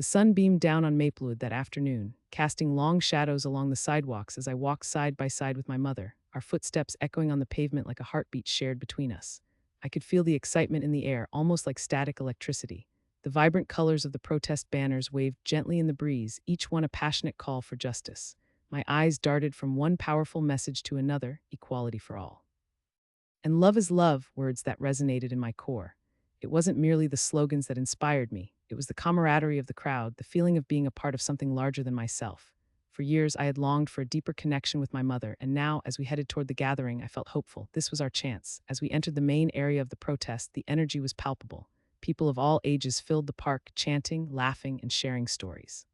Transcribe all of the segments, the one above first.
The sun beamed down on Maplewood that afternoon, casting long shadows along the sidewalks as I walked side by side with my mother, our footsteps echoing on the pavement like a heartbeat shared between us. I could feel the excitement in the air, almost like static electricity. The vibrant colors of the protest banners waved gently in the breeze, each one a passionate call for justice. My eyes darted from one powerful message to another: equality for all. And love is love, words that resonated in my core. It wasn't merely the slogans that inspired me, it was the camaraderie of the crowd, the feeling of being a part of something larger than myself. For years, I had longed for a deeper connection with my mother, and now, as we headed toward the gathering, I felt hopeful. This was our chance. As we entered the main area of the protest, the energy was palpable. People of all ages filled the park, chanting, laughing, and sharing stories.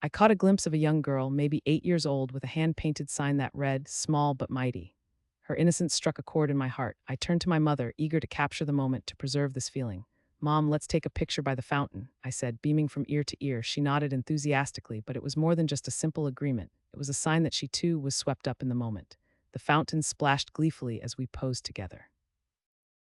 I caught a glimpse of a young girl, maybe 8 years old, with a hand-painted sign that read, "Small but mighty." Her innocence struck a chord in my heart. I turned to my mother, eager to capture the moment to preserve this feeling. "Mom, let's take a picture by the fountain," I said, beaming from ear to ear. She nodded enthusiastically, but it was more than just a simple agreement. It was a sign that she too was swept up in the moment. The fountain splashed gleefully as we posed together.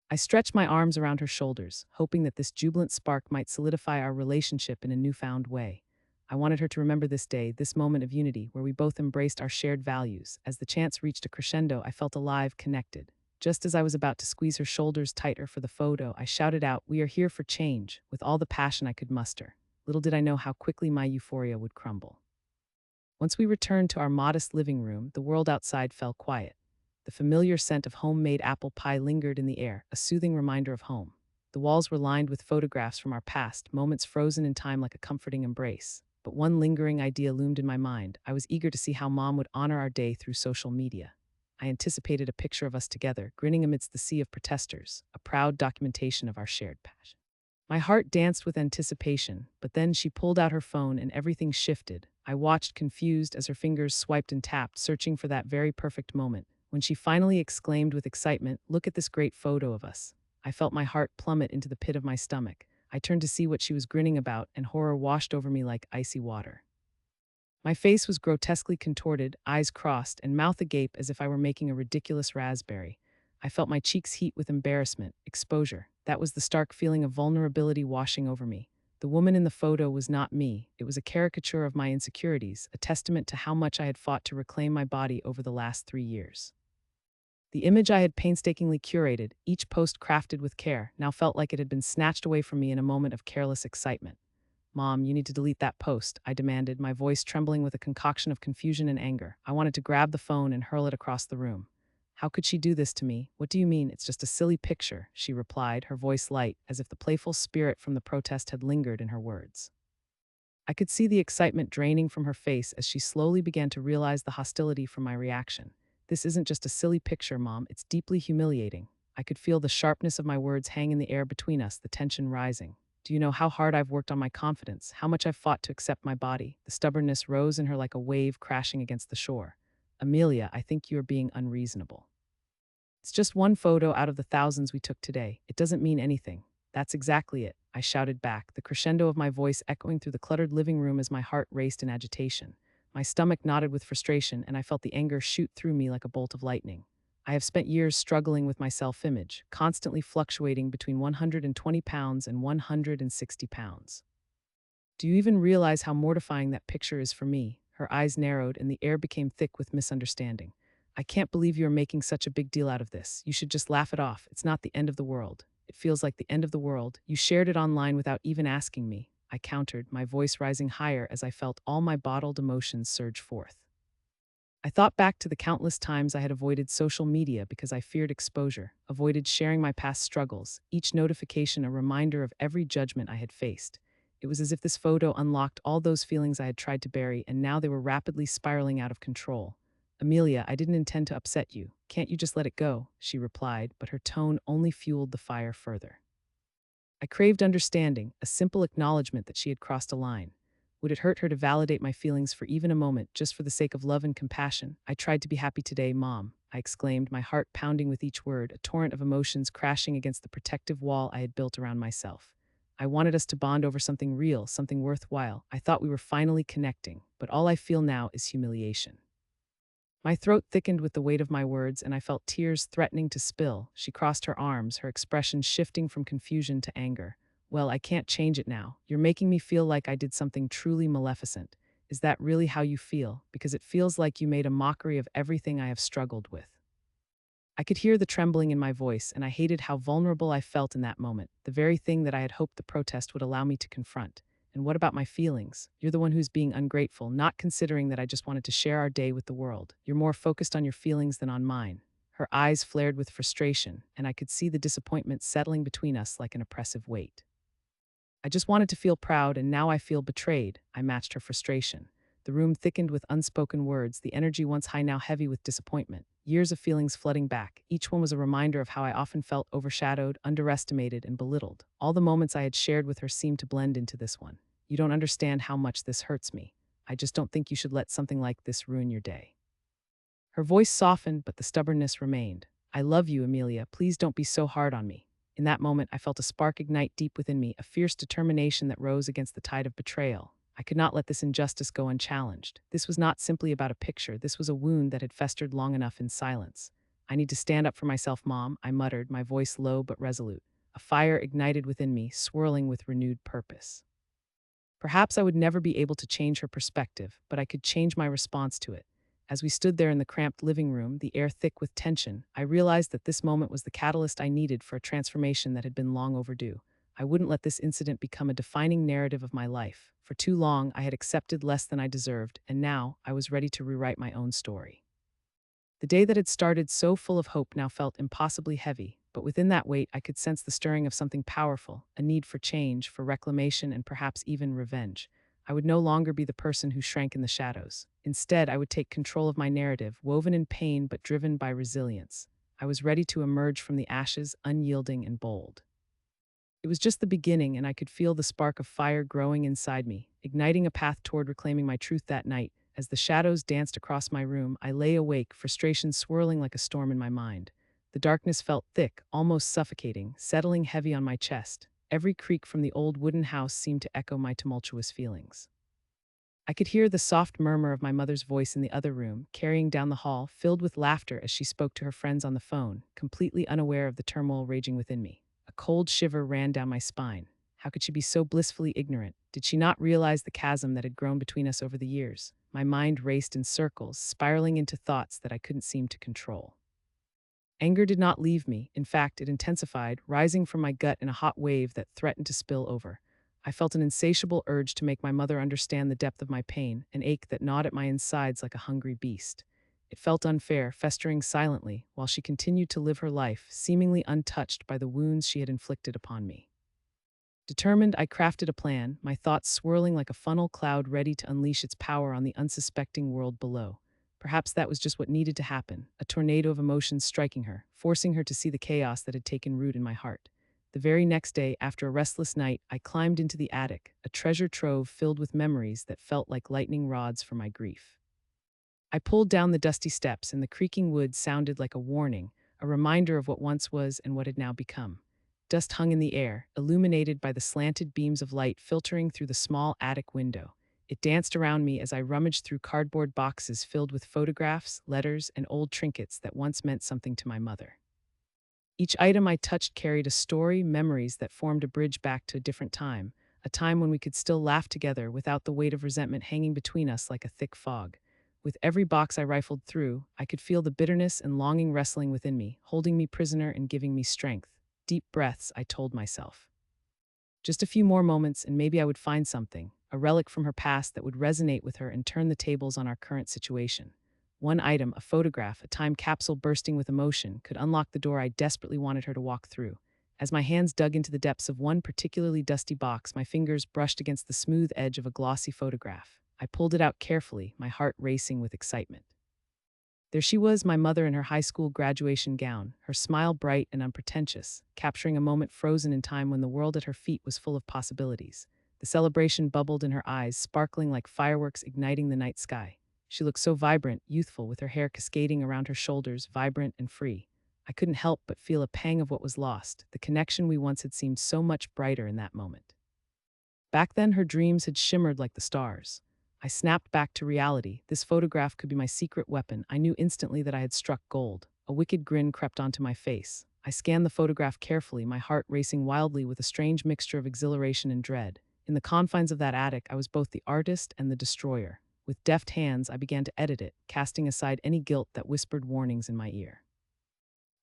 I stretched my arms around her shoulders, hoping that this jubilant spark might solidify our relationship in a newfound way. I wanted her to remember this day, this moment of unity, where we both embraced our shared values. As the chants reached a crescendo, I felt alive, connected. Just as I was about to squeeze her shoulders tighter for the photo, I shouted out, "We are here for change," with all the passion I could muster. Little did I know how quickly my euphoria would crumble. Once we returned to our modest living room, the world outside fell quiet. The familiar scent of homemade apple pie lingered in the air, a soothing reminder of home. The walls were lined with photographs from our past, moments frozen in time like a comforting embrace. But one lingering idea loomed in my mind. I was eager to see how Mom would honor our day through social media. I anticipated a picture of us together, grinning amidst the sea of protesters, a proud documentation of our shared passion. My heart danced with anticipation, but then she pulled out her phone and everything shifted. I watched confused as her fingers swiped and tapped, searching for that very perfect moment. When she finally exclaimed with excitement, "Look at this great photo of us." I felt my heart plummet into the pit of my stomach. I turned to see what she was grinning about, and horror washed over me like icy water. My face was grotesquely contorted, eyes crossed, and mouth agape as if I were making a ridiculous raspberry. I felt my cheeks heat with embarrassment, exposure. That was the stark feeling of vulnerability washing over me. The woman in the photo was not me. It was a caricature of my insecurities, a testament to how much I had fought to reclaim my body over the last 3 years. The image I had painstakingly curated, each post crafted with care, now felt like it had been snatched away from me in a moment of careless excitement. "Mom, you need to delete that post," I demanded, my voice trembling with a concoction of confusion and anger. I wanted to grab the phone and hurl it across the room. "How could she do this to me? What do you mean? It's just a silly picture," she replied, her voice light, as if the playful spirit from the protest had lingered in her words. I could see the excitement draining from her face as she slowly began to realize the hostility from my reaction. "This isn't just a silly picture, Mom. It's deeply humiliating." I could feel the sharpness of my words hang in the air between us, the tension rising. "Do you know how hard I've worked on my confidence, how much I've fought to accept my body?" The stubbornness rose in her like a wave crashing against the shore. "Amelia, I think you are being unreasonable. It's just one photo out of the thousands we took today. It doesn't mean anything." "That's exactly it," I shouted back, the crescendo of my voice echoing through the cluttered living room as my heart raced in agitation. My stomach knotted with frustration, and I felt the anger shoot through me like a bolt of lightning. I have spent years struggling with my self-image, constantly fluctuating between 120 pounds and 160 pounds. "Do you even realize how mortifying that picture is for me?" Her eyes narrowed, and the air became thick with misunderstanding. "I can't believe you are making such a big deal out of this. You should just laugh it off. It's not the end of the world." "It feels like the end of the world. You shared it online without even asking me," I countered, my voice rising higher as I felt all my bottled emotions surge forth. I thought back to the countless times I had avoided social media because I feared exposure, avoided sharing my past struggles, each notification a reminder of every judgment I had faced. It was as if this photo unlocked all those feelings I had tried to bury, and now they were rapidly spiraling out of control. "Amelia, I didn't intend to upset you. Can't you just let it go?" she replied, but her tone only fueled the fire further. I craved understanding, a simple acknowledgement that she had crossed a line. Would it hurt her to validate my feelings for even a moment, just for the sake of love and compassion? "I tried to be happy today, Mom," I exclaimed, my heart pounding with each word, a torrent of emotions crashing against the protective wall I had built around myself. "I wanted us to bond over something real, something worthwhile. I thought we were finally connecting, but all I feel now is humiliation." My throat thickened with the weight of my words, and I felt tears threatening to spill. She crossed her arms, her expression shifting from confusion to anger. Well, I can't change it now. You're making me feel like I did something truly maleficent. Is that really how you feel? Because it feels like you made a mockery of everything I have struggled with. I could hear the trembling in my voice, and I hated how vulnerable I felt in that moment, the very thing that I had hoped the protest would allow me to confront. And what about my feelings? You're the one who's being ungrateful, not considering that I just wanted to share our day with the world. You're more focused on your feelings than on mine. Her eyes flared with frustration, and I could see the disappointment settling between us like an oppressive weight. I just wanted to feel proud, and now I feel betrayed. I matched her frustration. The room thickened with unspoken words, the energy once high now heavy with disappointment. Years of feelings flooding back. Each one was a reminder of how I often felt overshadowed, underestimated, and belittled. All the moments I had shared with her seemed to blend into this one. You don't understand how much this hurts me. I just don't think you should let something like this ruin your day. Her voice softened, but the stubbornness remained. I love you, Amelia. Please don't be so hard on me. In that moment, I felt a spark ignite deep within me, a fierce determination that rose against the tide of betrayal. I could not let this injustice go unchallenged. This was not simply about a picture. This was a wound that had festered long enough in silence. I need to stand up for myself, Mom, I muttered, my voice low but resolute. A fire ignited within me, swirling with renewed purpose. Perhaps I would never be able to change her perspective, but I could change my response to it. As we stood there in the cramped living room, the air thick with tension, I realized that this moment was the catalyst I needed for a transformation that had been long overdue. I wouldn't let this incident become a defining narrative of my life. For too long, I had accepted less than I deserved, and now I was ready to rewrite my own story. The day that had started so full of hope now felt impossibly heavy, but within that weight I could sense the stirring of something powerful, a need for change, for reclamation, and perhaps even revenge. I would no longer be the person who shrank in the shadows. Instead, I would take control of my narrative, woven in pain but driven by resilience. I was ready to emerge from the ashes, unyielding and bold. It was just the beginning, and I could feel the spark of fire growing inside me, igniting a path toward reclaiming my truth that night. As the shadows danced across my room, I lay awake, frustration swirling like a storm in my mind. The darkness felt thick, almost suffocating, settling heavy on my chest. Every creak from the old wooden house seemed to echo my tumultuous feelings. I could hear the soft murmur of my mother's voice in the other room, carrying down the hall, filled with laughter as she spoke to her friends on the phone, completely unaware of the turmoil raging within me. A cold shiver ran down my spine. How could she be so blissfully ignorant? Did she not realize the chasm that had grown between us over the years? My mind raced in circles, spiraling into thoughts that I couldn't seem to control. Anger did not leave me. In fact, it intensified, rising from my gut in a hot wave that threatened to spill over. I felt an insatiable urge to make my mother understand the depth of my pain, an ache that gnawed at my insides like a hungry beast. It felt unfair, festering silently, while she continued to live her life, seemingly untouched by the wounds she had inflicted upon me. Determined, I crafted a plan, my thoughts swirling like a funnel cloud ready to unleash its power on the unsuspecting world below. Perhaps that was just what needed to happen, a tornado of emotions striking her, forcing her to see the chaos that had taken root in my heart. The very next day, after a restless night, I climbed into the attic, a treasure trove filled with memories that felt like lightning rods for my grief. I pulled down the dusty steps, and the creaking wood sounded like a warning, a reminder of what once was and what had now become. Dust hung in the air, illuminated by the slanted beams of light filtering through the small attic window. It danced around me as I rummaged through cardboard boxes filled with photographs, letters, and old trinkets that once meant something to my mother. Each item I touched carried a story, memories that formed a bridge back to a different time, a time when we could still laugh together without the weight of resentment hanging between us like a thick fog. With every box I rifled through, I could feel the bitterness and longing wrestling within me, holding me prisoner and giving me strength. Deep breaths, I told myself. Just a few more moments, and maybe I would find something, a relic from her past that would resonate with her and turn the tables on our current situation. One item, a photograph, a time capsule bursting with emotion, could unlock the door I desperately wanted her to walk through. As my hands dug into the depths of one particularly dusty box, my fingers brushed against the smooth edge of a glossy photograph. I pulled it out carefully, my heart racing with excitement. There she was, my mother in her high school graduation gown, her smile bright and unpretentious, capturing a moment frozen in time when the world at her feet was full of possibilities. The celebration bubbled in her eyes, sparkling like fireworks igniting the night sky. She looked so vibrant, youthful, with her hair cascading around her shoulders, vibrant and free. I couldn't help but feel a pang of what was lost. The connection we once had seemed so much brighter in that moment. Back then, her dreams had shimmered like the stars. I snapped back to reality. This photograph could be my secret weapon. I knew instantly that I had struck gold. A wicked grin crept onto my face. I scanned the photograph carefully, my heart racing wildly with a strange mixture of exhilaration and dread. In the confines of that attic, I was both the artist and the destroyer. With deft hands, I began to edit it, casting aside any guilt that whispered warnings in my ear.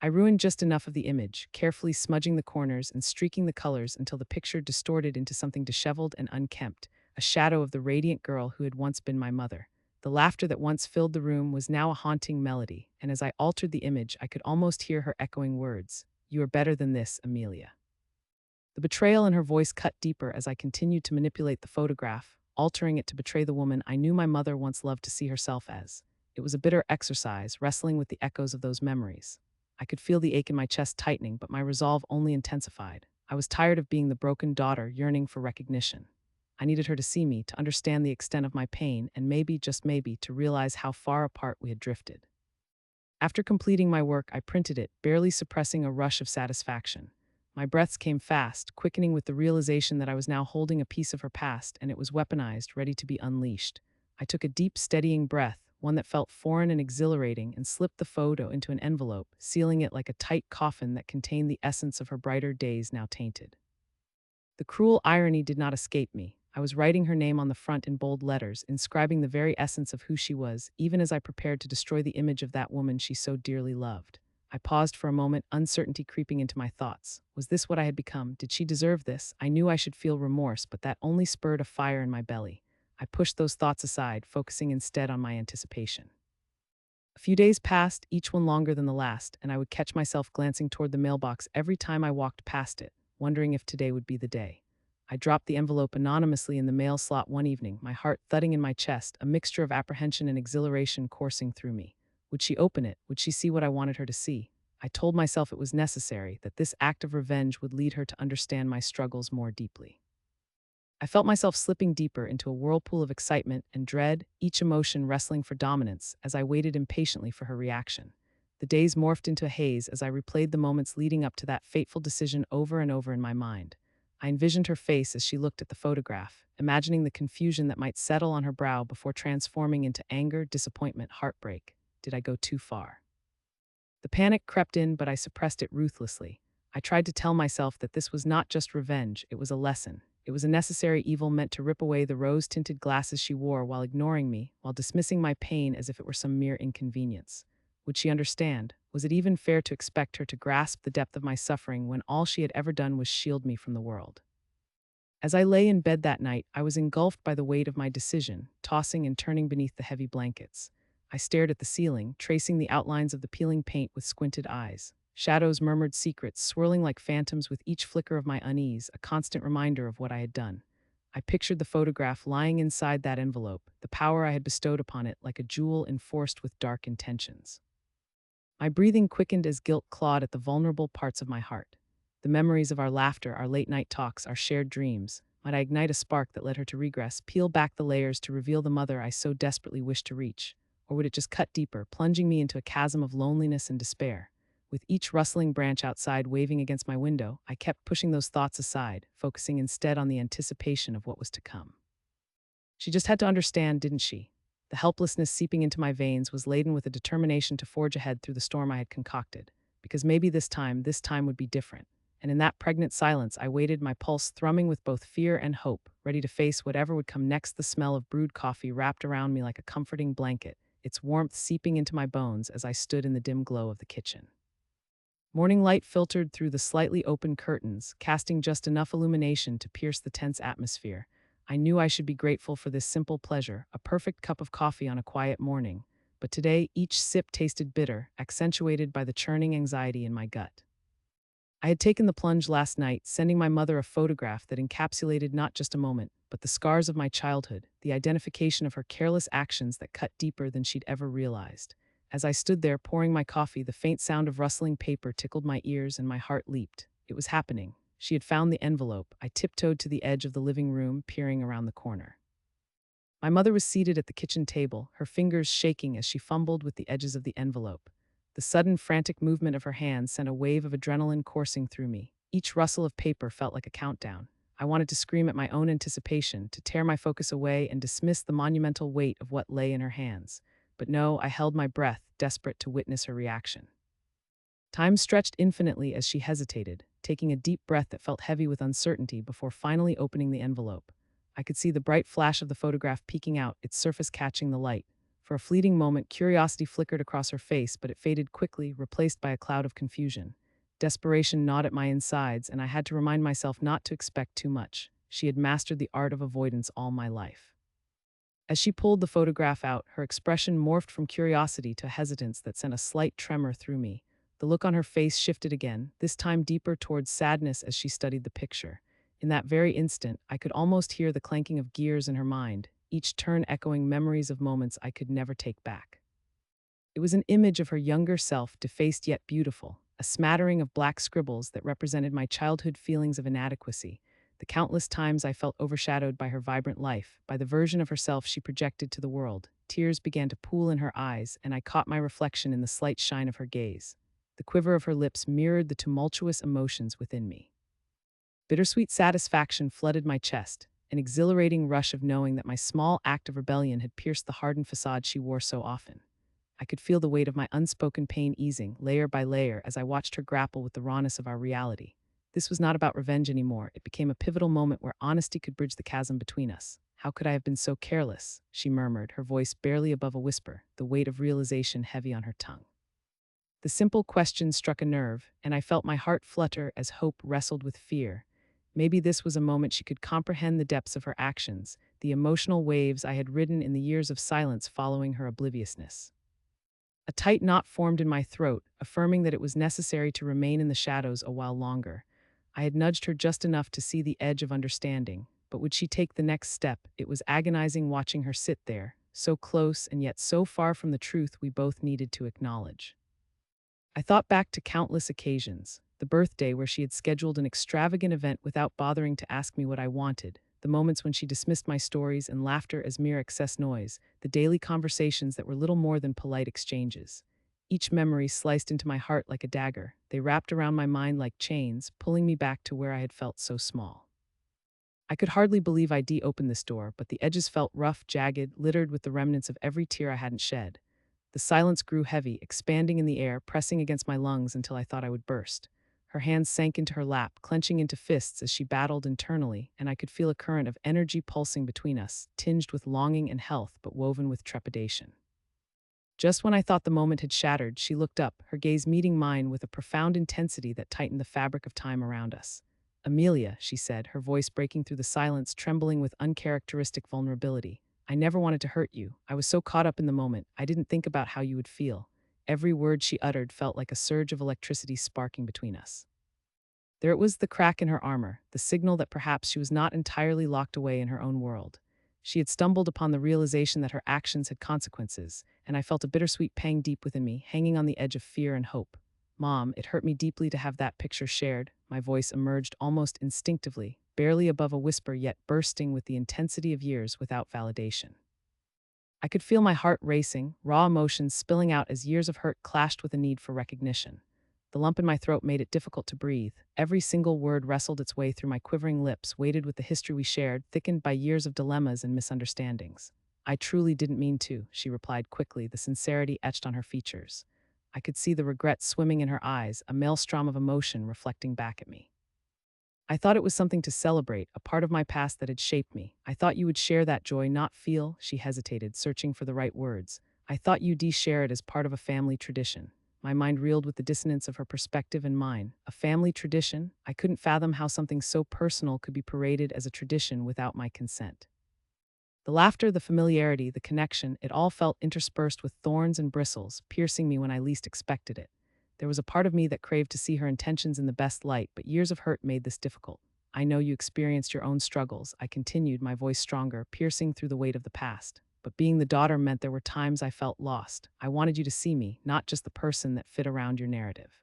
I ruined just enough of the image, carefully smudging the corners and streaking the colors until the picture distorted into something disheveled and unkempt, a shadow of the radiant girl who had once been my mother. The laughter that once filled the room was now a haunting melody, and as I altered the image, I could almost hear her echoing words, "You are better than this, Amelia." The betrayal in her voice cut deeper as I continued to manipulate the photograph, altering it to betray the woman I knew my mother once loved to see herself as. It was a bitter exercise, wrestling with the echoes of those memories. I could feel the ache in my chest tightening, but my resolve only intensified. I was tired of being the broken daughter yearning for recognition. I needed her to see me, to understand the extent of my pain, and maybe, just maybe, to realize how far apart we had drifted. After completing my work, I printed it, barely suppressing a rush of satisfaction. My breaths came fast, quickening with the realization that I was now holding a piece of her past, and it was weaponized, ready to be unleashed. I took a deep, steadying breath, one that felt foreign and exhilarating, and slipped the photo into an envelope, sealing it like a tight coffin that contained the essence of her brighter days now tainted. The cruel irony did not escape me. I was writing her name on the front in bold letters, inscribing the very essence of who she was, even as I prepared to destroy the image of that woman she so dearly loved. I paused for a moment, uncertainty creeping into my thoughts. Was this what I had become? Did she deserve this? I knew I should feel remorse, but that only spurred a fire in my belly. I pushed those thoughts aside, focusing instead on my anticipation. A few days passed, each one longer than the last, and I would catch myself glancing toward the mailbox every time I walked past it, wondering if today would be the day. I dropped the envelope anonymously in the mail slot one evening, my heart thudding in my chest, a mixture of apprehension and exhilaration coursing through me. Would she open it? Would she see what I wanted her to see? I told myself it was necessary, that this act of revenge would lead her to understand my struggles more deeply. I felt myself slipping deeper into a whirlpool of excitement and dread, each emotion wrestling for dominance as I waited impatiently for her reaction. The days morphed into a haze as I replayed the moments leading up to that fateful decision over and over in my mind. I envisioned her face as she looked at the photograph, imagining the confusion that might settle on her brow before transforming into anger, disappointment, heartbreak. Did I go too far? The panic crept in, but I suppressed it ruthlessly. I tried to tell myself that this was not just revenge, it was a lesson. It was a necessary evil meant to rip away the rose-tinted glasses she wore while ignoring me, while dismissing my pain as if it were some mere inconvenience. Would she understand? Was it even fair to expect her to grasp the depth of my suffering when all she had ever done was shield me from the world? As I lay in bed that night, I was engulfed by the weight of my decision, tossing and turning beneath the heavy blankets. I stared at the ceiling, tracing the outlines of the peeling paint with squinted eyes. Shadows murmured secrets, swirling like phantoms with each flicker of my unease, a constant reminder of what I had done. I pictured the photograph lying inside that envelope, the power I had bestowed upon it like a jewel enforced with dark intentions. My breathing quickened as guilt clawed at the vulnerable parts of my heart. The memories of our laughter, our late-night talks, our shared dreams. Might I ignite a spark that led her to regress, peel back the layers to reveal the mother I so desperately wished to reach? Or would it just cut deeper, plunging me into a chasm of loneliness and despair? With each rustling branch outside waving against my window, I kept pushing those thoughts aside, focusing instead on the anticipation of what was to come. She just had to understand, didn't she? The helplessness seeping into my veins was laden with a determination to forge ahead through the storm I had concocted, because maybe this time would be different. And in that pregnant silence, I waited, my pulse thrumming with both fear and hope, ready to face whatever would come next. The smell of brewed coffee wrapped around me like a comforting blanket, its warmth seeping into my bones as I stood in the dim glow of the kitchen. Morning light filtered through the slightly open curtains, casting just enough illumination to pierce the tense atmosphere. I knew I should be grateful for this simple pleasure, a perfect cup of coffee on a quiet morning. But today, each sip tasted bitter, accentuated by the churning anxiety in my gut. I had taken the plunge last night, sending my mother a photograph that encapsulated not just a moment, but the scars of my childhood, the identification of her careless actions that cut deeper than she'd ever realized. As I stood there pouring my coffee, the faint sound of rustling paper tickled my ears and my heart leaped. It was happening. She had found the envelope. I tiptoed to the edge of the living room, peering around the corner. My mother was seated at the kitchen table, her fingers shaking as she fumbled with the edges of the envelope. The sudden, frantic movement of her hands sent a wave of adrenaline coursing through me. Each rustle of paper felt like a countdown. I wanted to scream at my own anticipation, to tear my focus away and dismiss the monumental weight of what lay in her hands. But no, I held my breath, desperate to witness her reaction. Time stretched infinitely as she hesitated, taking a deep breath that felt heavy with uncertainty before finally opening the envelope. I could see the bright flash of the photograph peeking out, its surface catching the light. For a fleeting moment, curiosity flickered across her face, but it faded quickly, replaced by a cloud of confusion. Desperation gnawed at my insides, and I had to remind myself not to expect too much. She had mastered the art of avoidance all my life. As she pulled the photograph out, her expression morphed from curiosity to hesitance that sent a slight tremor through me. The look on her face shifted again, this time deeper towards sadness as she studied the picture. In that very instant, I could almost hear the clanking of gears in her mind, each turn echoing memories of moments I could never take back. It was an image of her younger self, defaced yet beautiful, a smattering of black scribbles that represented my childhood feelings of inadequacy, the countless times I felt overshadowed by her vibrant life, by the version of herself she projected to the world. Tears began to pool in her eyes, and I caught my reflection in the slight shine of her gaze. The quiver of her lips mirrored the tumultuous emotions within me. Bittersweet satisfaction flooded my chest, an exhilarating rush of knowing that my small act of rebellion had pierced the hardened facade she wore so often. I could feel the weight of my unspoken pain easing, layer by layer, as I watched her grapple with the rawness of our reality. This was not about revenge anymore. It became a pivotal moment where honesty could bridge the chasm between us. How could I have been so careless? She murmured, her voice barely above a whisper, the weight of realization heavy on her tongue. The simple question struck a nerve, and I felt my heart flutter as hope wrestled with fear. Maybe this was a moment she could comprehend the depths of her actions, the emotional waves I had ridden in the years of silence following her obliviousness. A tight knot formed in my throat, affirming that it was necessary to remain in the shadows a while longer. I had nudged her just enough to see the edge of understanding, but would she take the next step? It was agonizing watching her sit there, so close and yet so far from the truth we both needed to acknowledge. I thought back to countless occasions, the birthday where she had scheduled an extravagant event without bothering to ask me what I wanted, the moments when she dismissed my stories and laughter as mere excess noise, the daily conversations that were little more than polite exchanges. Each memory sliced into my heart like a dagger. They wrapped around my mind like chains, pulling me back to where I had felt so small. I could hardly believe I'd opened this door, but the edges felt rough, jagged, littered with the remnants of every tear I hadn't shed. The silence grew heavy, expanding in the air, pressing against my lungs until I thought I would burst. Her hands sank into her lap, clenching into fists as she battled internally, and I could feel a current of energy pulsing between us, tinged with longing and health, but woven with trepidation. Just when I thought the moment had shattered, she looked up, her gaze meeting mine with a profound intensity that tightened the fabric of time around us. "Amelia," she said, her voice breaking through the silence, trembling with uncharacteristic vulnerability. "I never wanted to hurt you. I was so caught up in the moment, I didn't think about how you would feel." Every word she uttered felt like a surge of electricity sparking between us. There it was, the crack in her armor, the signal that perhaps she was not entirely locked away in her own world. She had stumbled upon the realization that her actions had consequences, and I felt a bittersweet pang deep within me, hanging on the edge of fear and hope. "Mom, it hurt me deeply to have that picture shared." My voice emerged almost instinctively, barely above a whisper yet bursting with the intensity of years without validation. I could feel my heart racing, raw emotions spilling out as years of hurt clashed with a need for recognition. The lump in my throat made it difficult to breathe. Every single word wrestled its way through my quivering lips, weighted with the history we shared, thickened by years of dilemmas and misunderstandings. "I truly didn't mean to," she replied quickly, the sincerity etched on her features. I could see the regret swimming in her eyes, a maelstrom of emotion reflecting back at me. "I thought it was something to celebrate, a part of my past that had shaped me. I thought you would share that joy, not feel," she hesitated, searching for the right words. "I thought you'd share it as part of a family tradition." My mind reeled with the dissonance of her perspective and mine. A family tradition? I couldn't fathom how something so personal could be paraded as a tradition without my consent. The laughter, the familiarity, the connection, it all felt interspersed with thorns and bristles, piercing me when I least expected it. There was a part of me that craved to see her intentions in the best light, but years of hurt made this difficult. "I know you experienced your own struggles," I continued, my voice stronger, piercing through the weight of the past. "But being the daughter meant there were times I felt lost. I wanted you to see me, not just the person that fit around your narrative."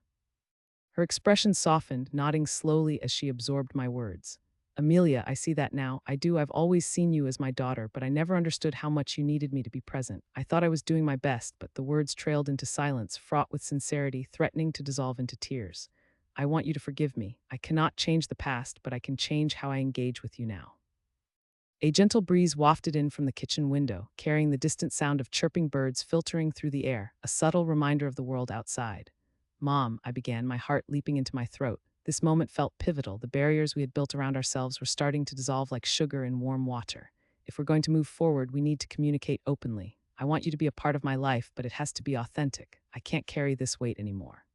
Her expression softened, nodding slowly as she absorbed my words. "Amelia, I see that now. I do. I've always seen you as my daughter, but I never understood how much you needed me to be present. I thought I was doing my best," but the words trailed into silence, fraught with sincerity, threatening to dissolve into tears. "I want you to forgive me. I cannot change the past, but I can change how I engage with you now." A gentle breeze wafted in from the kitchen window, carrying the distant sound of chirping birds filtering through the air, a subtle reminder of the world outside. Mom, I began, my heart leaping into my throat. This moment felt pivotal. The barriers we had built around ourselves were starting to dissolve like sugar in warm water. If we're going to move forward, we need to communicate openly. I want you to be a part of my life, but it has to be authentic. I can't carry this weight anymore.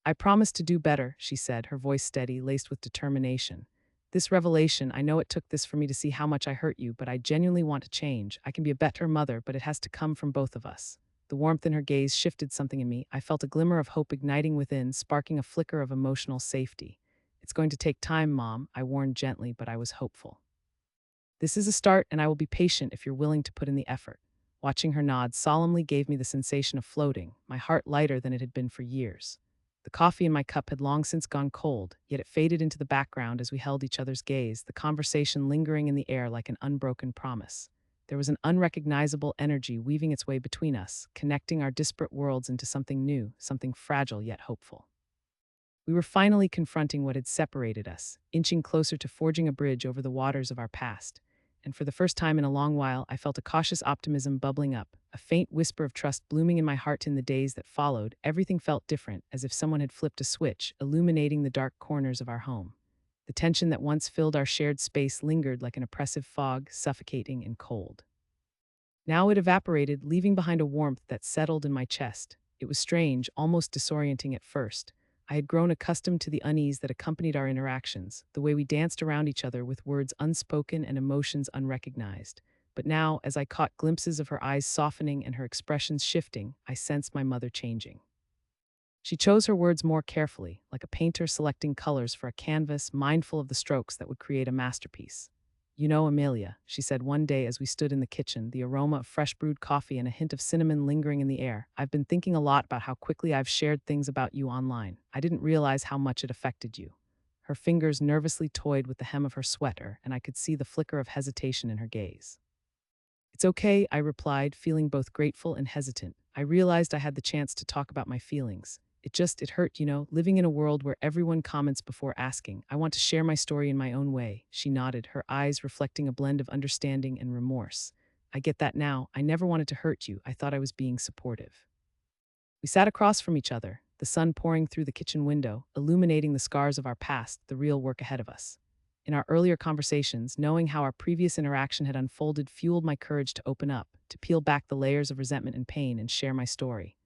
I promise to do better, she said, her voice steady, laced with determination. This revelation, I know it took this for me to see how much I hurt you, but I genuinely want to change. I can be a better mother, but it has to come from both of us. The warmth in her gaze shifted something in me. I felt a glimmer of hope igniting within, sparking a flicker of emotional safety. It's going to take time, Mom, I warned gently, but I was hopeful. This is a start, and I will be patient if you're willing to put in the effort. Watching her nod solemnly gave me the sensation of floating, my heart lighter than it had been for years. The coffee in my cup had long since gone cold, yet it faded into the background as we held each other's gaze, the conversation lingering in the air like an unbroken promise. There was an unrecognizable energy weaving its way between us, connecting our disparate worlds into something new, something fragile yet hopeful. We were finally confronting what had separated us, inching closer to forging a bridge over the waters of our past. And for the first time in a long while, I felt a cautious optimism bubbling up, a faint whisper of trust blooming in my heart. In the days that followed, everything felt different, as if someone had flipped a switch, illuminating the dark corners of our home. The tension that once filled our shared space lingered like an oppressive fog, suffocating and cold. Now it evaporated, leaving behind a warmth that settled in my chest. It was strange, almost disorienting at first. I had grown accustomed to the unease that accompanied our interactions, the way we danced around each other with words unspoken and emotions unrecognized. But now, as I caught glimpses of her eyes softening and her expressions shifting, I sensed my mother changing. She chose her words more carefully, like a painter selecting colors for a canvas, mindful of the strokes that would create a masterpiece. You know, Amelia, she said one day as we stood in the kitchen, the aroma of fresh brewed coffee and a hint of cinnamon lingering in the air. I've been thinking a lot about how quickly I've shared things about you online. I didn't realize how much it affected you. Her fingers nervously toyed with the hem of her sweater, and I could see the flicker of hesitation in her gaze. It's okay, I replied, feeling both grateful and hesitant. I realized I had the chance to talk about my feelings. It hurt, living in a world where everyone comments before asking. I want to share my story in my own way. She nodded, her eyes reflecting a blend of understanding and remorse. I get that now. I never wanted to hurt you. I thought I was being supportive. We sat across from each other, the sun pouring through the kitchen window, illuminating the scars of our past, the real work ahead of us. In our earlier conversations, knowing how our previous interaction had unfolded fueled my courage to open up, to peel back the layers of resentment and pain and share my story.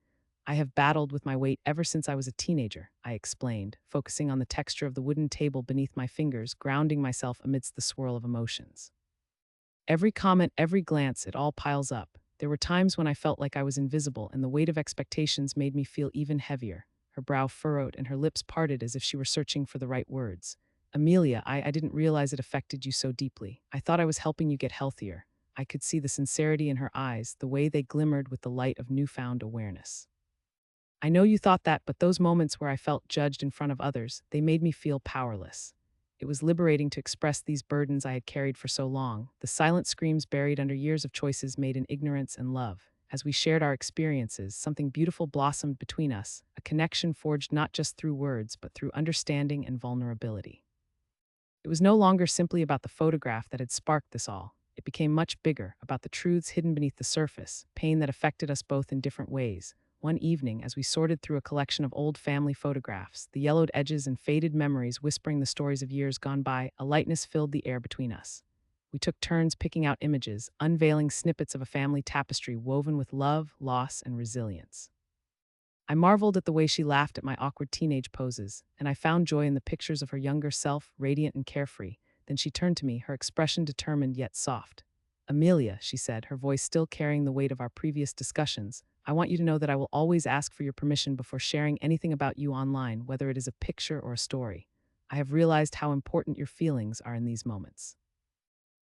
I have battled with my weight ever since I was a teenager, I explained, focusing on the texture of the wooden table beneath my fingers, grounding myself amidst the swirl of emotions. Every comment, every glance, it all piles up. There were times when I felt like I was invisible, and the weight of expectations made me feel even heavier. Her brow furrowed and her lips parted as if she were searching for the right words. Amelia, I didn't realize it affected you so deeply. I thought I was helping you get healthier. I could see the sincerity in her eyes, the way they glimmered with the light of newfound awareness. I know you thought that, but those moments where I felt judged in front of others, they made me feel powerless. It was liberating to express these burdens I had carried for so long, the silent screams buried under years of choices made in ignorance and love. As we shared our experiences, something beautiful blossomed between us, a connection forged not just through words, but through understanding and vulnerability. It was no longer simply about the photograph that had sparked this all. It became much bigger, about the truths hidden beneath the surface, pain that affected us both in different ways. One evening, as we sorted through a collection of old family photographs, the yellowed edges and faded memories whispering the stories of years gone by, a lightness filled the air between us. We took turns picking out images, unveiling snippets of a family tapestry woven with love, loss, and resilience. I marveled at the way she laughed at my awkward teenage poses, and I found joy in the pictures of her younger self, radiant and carefree. Then she turned to me, her expression determined yet soft. Amelia, she said, her voice still carrying the weight of our previous discussions, I want you to know that I will always ask for your permission before sharing anything about you online, whether it is a picture or a story. I have realized how important your feelings are in these moments.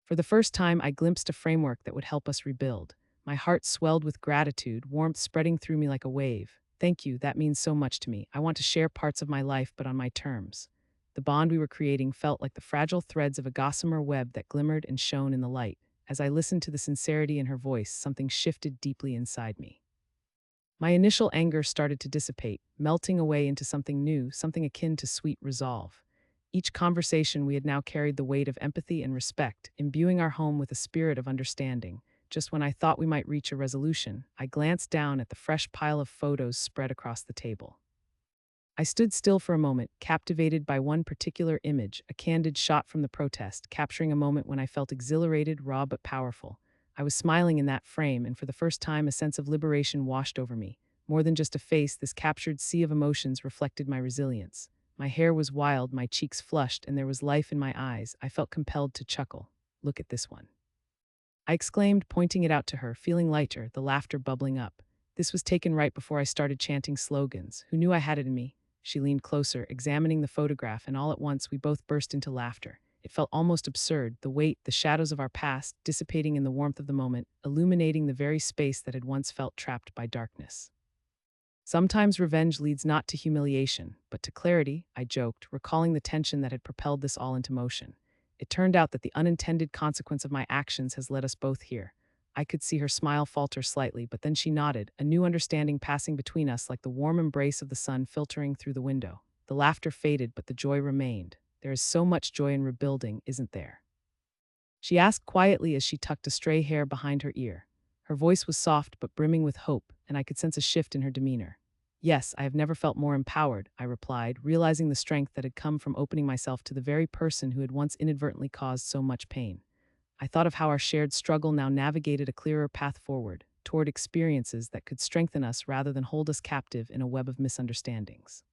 For the first time, I glimpsed a framework that would help us rebuild. My heart swelled with gratitude, warmth spreading through me like a wave. Thank you, that means so much to me. I want to share parts of my life, but on my terms. The bond we were creating felt like the fragile threads of a gossamer web that glimmered and shone in the light. As I listened to the sincerity in her voice, something shifted deeply inside me. My initial anger started to dissipate, melting away into something new, something akin to sweet resolve. Each conversation we had now carried the weight of empathy and respect, imbuing our home with a spirit of understanding. Just when I thought we might reach a resolution, I glanced down at the fresh pile of photos spread across the table. I stood still for a moment, captivated by one particular image, a candid shot from the protest, capturing a moment when I felt exhilarated, raw but powerful. I was smiling in that frame, and for the first time, a sense of liberation washed over me. More than just a face, this captured sea of emotions reflected my resilience. My hair was wild, my cheeks flushed, and there was life in my eyes. I felt compelled to chuckle. Look at this one, I exclaimed, pointing it out to her, feeling lighter, the laughter bubbling up. This was taken right before I started chanting slogans. Who knew I had it in me? She leaned closer, examining the photograph, and all at once we both burst into laughter. It felt almost absurd, the weight, the shadows of our past, dissipating in the warmth of the moment, illuminating the very space that had once felt trapped by darkness. Sometimes revenge leads not to humiliation, but to clarity, I joked, recalling the tension that had propelled this all into motion. It turned out that the unintended consequence of my actions has led us both here. I could see her smile falter slightly, but then she nodded, a new understanding passing between us like the warm embrace of the sun filtering through the window. The laughter faded, but the joy remained. There is so much joy in rebuilding, isn't there? She asked quietly as she tucked a stray hair behind her ear. Her voice was soft but brimming with hope, and I could sense a shift in her demeanor. Yes, I have never felt more empowered, I replied, realizing the strength that had come from opening myself to the very person who had once inadvertently caused so much pain. I thought of how our shared struggle now navigated a clearer path forward, toward experiences that could strengthen us rather than hold us captive in a web of misunderstandings.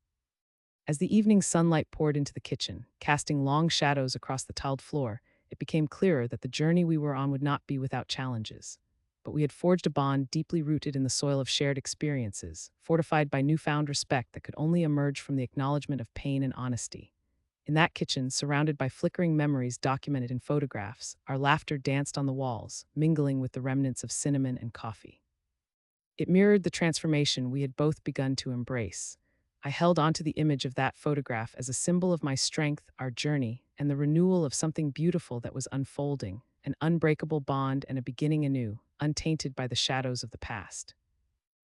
As the evening sunlight poured into the kitchen, casting long shadows across the tiled floor, it became clearer that the journey we were on would not be without challenges. But we had forged a bond deeply rooted in the soil of shared experiences, fortified by newfound respect that could only emerge from the acknowledgement of pain and honesty. In that kitchen, surrounded by flickering memories documented in photographs, our laughter danced on the walls, mingling with the remnants of cinnamon and coffee. It mirrored the transformation we had both begun to embrace. I held onto the image of that photograph as a symbol of my strength, our journey, and the renewal of something beautiful that was unfolding, an unbreakable bond and a beginning anew, untainted by the shadows of the past.